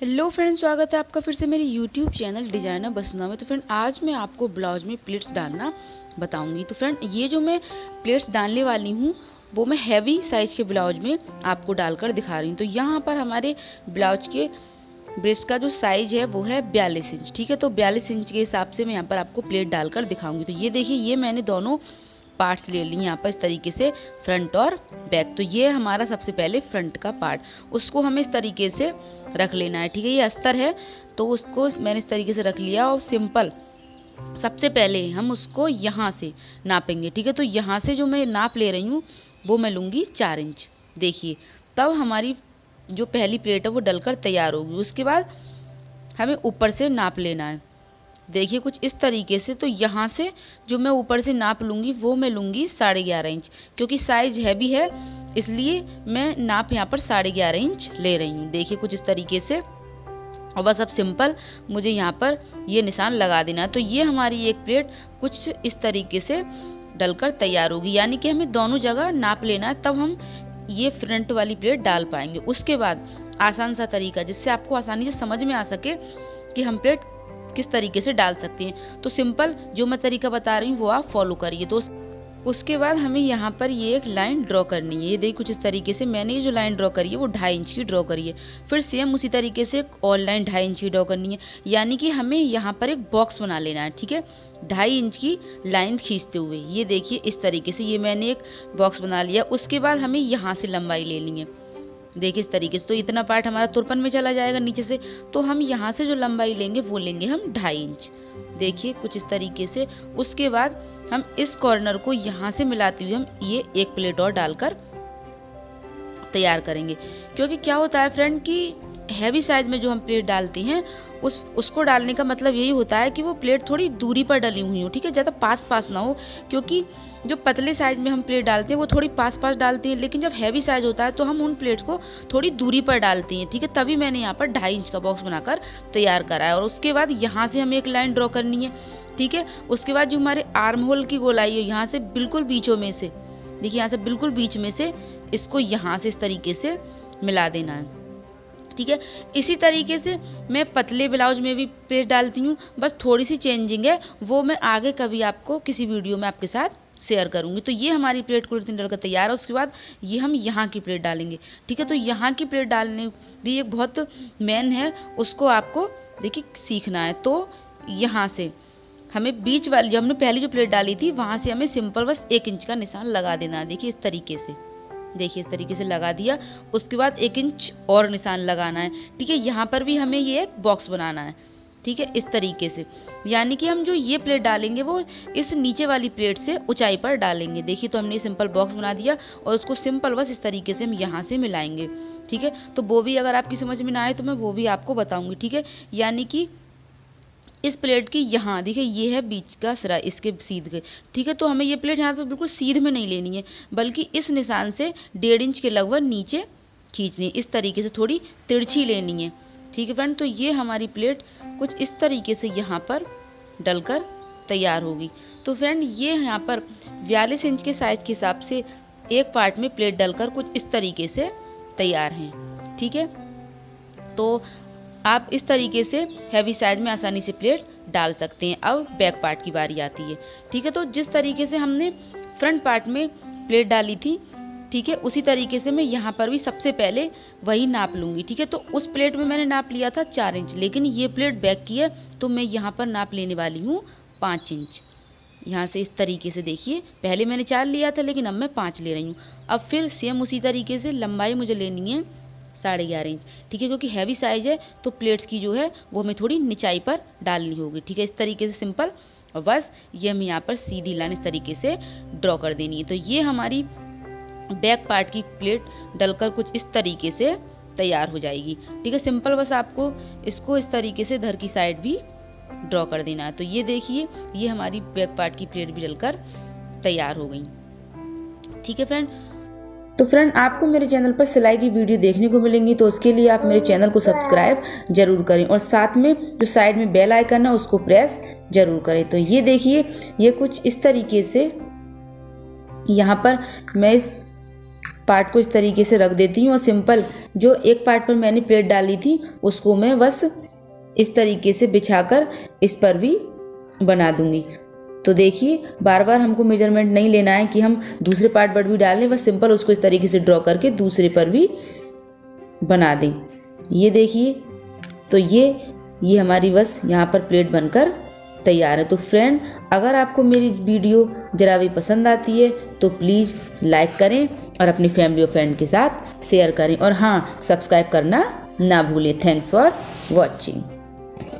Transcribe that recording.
Hello friends, स्वागत है आपका फिर से मेरे यूट्यूब चैनल डिजाइनर बसुना में। तो फ्रेंड आज मैं आपको ब्लाउज में प्लेट्स डालना बताऊंगी। तो फ्रेंड ये जो मैं प्लेट्स डालने वाली हूँ वो मैं हैवी साइज के ब्लाउज में आपको डालकर दिखा रही हूँ। तो यहाँ पर हमारे ब्लाउज के ब्रेस्ट का जो साइज है वो है 42 इंच। ठीक है, तो 42 इंच के हिसाब से मैं यहाँ पर आपको प्लेट डालकर दिखाऊंगी। तो ये देखिए, ये मैंने दोनों पार्ट्स ले ली यहाँ पर इस तरीके से, फ्रंट और बैक। तो ये हमारा सबसे पहले फ्रंट का पार्ट, उसको हमें इस तरीके से रख लेना है। ठीक है, ये अस्तर है तो उसको मैंने इस तरीके से रख लिया। और सिंपल सबसे पहले हम उसको यहाँ से नापेंगे। ठीक है, तो यहाँ से जो मैं नाप ले रही हूँ वो मैं लूँगी 4 इंच। देखिए, तब हमारी जो पहली प्लेट है वो डलकर तैयार होगी। उसके बाद हमें ऊपर से नाप लेना है। देखिए कुछ इस तरीके से। तो यहाँ से जो मैं ऊपर से नाप लूँगी वो मैं लूँगी 11.5 इंच, क्योंकि साइज हैवी है इसलिए मैं नाप यहाँ पर 11.5 इंच ले रही हूँ। देखिए कुछ इस तरीके से। और बस अब सिंपल मुझे यहाँ पर ये निशान लगा देना है। तो ये हमारी एक प्लेट कुछ इस तरीके से डलकर तैयार होगी, यानी कि हमें दोनों जगह नाप लेना है, तब हम ये फ्रंट वाली प्लेट डाल पाएंगे। उसके बाद आसान सा तरीका जिससे आपको आसानी से समझ में आ सके कि हम प्लेट किस तरीके से डाल सकते हैं। तो सिंपल जो मैं तरीका बता रही हूँ वो आप फॉलो करिए। तो उसके बाद हमें यहाँ पर ये एक लाइन ड्रॉ करनी है। ये देखिए कुछ इस तरीके से मैंने ये जो लाइन ड्रॉ करी है वो 2.5 इंच की ड्रॉ करी है। फिर सेम उसी तरीके से एक और लाइन 2.5 इंच की ड्रॉ करनी है, यानी कि हमें यहाँ पर एक बॉक्स बना लेना है। ठीक है, 2.5 इंच की लाइन खींचते हुए ये देखिए इस तरीके से ये मैंने एक बॉक्स बना लिया। उसके बाद हमें यहाँ से लंबाई लेनी है। देखिए इस तरीके से। तो इतना पार्ट हमारा 53 में चला जाएगा नीचे से। तो हम यहाँ से जो लंबाई लेंगे वो लेंगे हम 2.5 इंच। देखिए कुछ इस तरीके से। उसके बाद हम इस कॉर्नर को यहाँ से मिलाते हुए हम ये एक प्लेट और डालकर तैयार करेंगे। क्योंकि क्या होता है फ्रेंड कि हैवी साइज में जो हम प्लेट डालते हैं उसको डालने का मतलब यही होता है कि वो प्लेट थोड़ी दूरी पर डली हुई हो। ठीक है, ज़्यादा पास पास ना हो, क्योंकि जो पतले साइज में हम प्लेट डालते हैं वो थोड़ी पास पास डालते हैं, लेकिन जब हैवी साइज होता है तो हम उन प्लेट्स को थोड़ी दूरी पर डालते हैं। ठीक है, तभी मैंने यहाँ पर 2.5 इंच का बॉक्स बनाकर तैयार करा है। और उसके बाद यहाँ से हमें एक लाइन ड्रॉ करनी है। ठीक है, उसके बाद जो हमारे आर्म होल की गोलाई है यहाँ से बिल्कुल बीचों में से, देखिए यहाँ से बिल्कुल बीच में से इसको यहाँ से इस तरीके से मिला देना है। ठीक है, इसी तरीके से मैं पतले ब्लाउज में भी प्लेट डालती हूँ, बस थोड़ी सी चेंजिंग है, वो मैं आगे कभी आपको किसी वीडियो में आपके साथ शेयर करूँगी। तो ये हमारी प्लेट को डलकर तैयार है। उसके बाद ये हम यहाँ की प्लेट डालेंगे। ठीक है, तो यहाँ की प्लेट डालने भी एक बहुत मेन है, उसको आपको देखिए सीखना है। तो यहाँ से हमें बीच वाली जो हमने पहली जो प्लेट डाली थी वहाँ से हमें सिंपल बस 1 इंच का निशान लगा देना है। देखिए इस तरीके से। देखिए इस तरीके से लगा दिया। उसके बाद 1 इंच और निशान लगाना है। ठीक है, यहाँ पर भी हमें ये एक बॉक्स बनाना है। ठीक है, इस तरीके से, यानी कि हम जो ये प्लेट डालेंगे वो इस नीचे वाली प्लेट से ऊंचाई पर डालेंगे। देखिए तो हमने सिंपल बॉक्स बना दिया और उसको सिंपल बस इस तरीके से हम यहाँ से मिलाएंगे। ठीक है, तो वो भी अगर आपकी समझ में ना आए तो मैं वो भी आपको बताऊँगी। ठीक है, यानी कि इस प्लेट की यहाँ देखिए ये है बीच का सिरा इसके सीध के। ठीक है, तो हमें ये प्लेट यहाँ पर बिल्कुल सीध में नहीं लेनी है, बल्कि इस निशान से 1.5 इंच के लगभग नीचे खींचनी है। इस तरीके से थोड़ी तिरछी लेनी है। ठीक है फ्रेंड, तो ये हमारी प्लेट कुछ इस तरीके से यहाँ पर डलकर तैयार होगी। तो फ्रेंड ये यहाँ पर 42 इंच के साइज के हिसाब से एक पार्ट में प्लेट डलकर कुछ इस तरीके से तैयार हैं। ठीक है, तो आप इस तरीके से हैवी साइज में आसानी से प्लेट डाल सकते हैं। अब बैक पार्ट की बारी आती है। ठीक है, तो जिस तरीके से हमने फ्रंट पार्ट में प्लेट डाली थी, ठीक है, उसी तरीके से मैं यहाँ पर भी सबसे पहले वही नाप लूँगी। ठीक है, तो उस प्लेट में मैंने नाप लिया था 4 इंच, लेकिन ये प्लेट बैक की है तो मैं यहाँ पर नाप लेने वाली हूँ 5 इंच। यहाँ से इस तरीके से देखिए, पहले मैंने 4 लिया था लेकिन अब मैं 5 ले रही हूँ। अब फिर सेम उसी तरीके से लंबाई मुझे लेनी है 11.5 इंच। ठीक है, क्योंकि हैवी साइज है तो प्लेट्स की जो है वो हमें थोड़ी निचाई पर डालनी होगी। ठीक है, इस तरीके से सिंपल। और बस ये हमें यहाँ पर सीधी लाइन इस तरीके से ड्रॉ कर देनी है। तो ये हमारी बैक पार्ट की प्लेट डलकर कुछ इस तरीके से तैयार हो जाएगी। ठीक है, सिंपल बस आपको इसको इस तरीके से धर की साइड भी ड्रॉ कर देना है। तो ये देखिए ये हमारी बैक पार्ट की प्लेट भी डलकर तैयार हो गई। ठीक है फ्रेंड, तो फ्रेंड आपको मेरे चैनल पर सिलाई की वीडियो देखने को मिलेंगी, तो उसके लिए आप मेरे चैनल को सब्सक्राइब जरूर करें और साथ में जो साइड में बेल आइकन है उसको प्रेस जरूर करें। तो ये देखिए ये कुछ इस तरीके से यहाँ पर मैं इस पार्ट को इस तरीके से रख देती हूँ और सिंपल जो एक पार्ट पर मैंने प्लेट डाली थी उसको मैं बस इस तरीके से बिछाकर इस पर भी बना दूंगी। तो देखिए बार बार हमको मेजरमेंट नहीं लेना है कि हम दूसरे पार्ट पर भी डालें, बस सिंपल उसको इस तरीके से ड्रॉ करके दूसरे पर भी बना दें। ये देखिए, तो ये हमारी बस यहाँ पर प्लेट बनकर तैयार है। तो फ्रेंड, अगर आपको मेरी वीडियो ज़रा भी पसंद आती है तो प्लीज़ लाइक करें और अपनी फैमिली और फ्रेंड के साथ शेयर करें, और हाँ, सब्सक्राइब करना ना भूलें। Thanks for watching.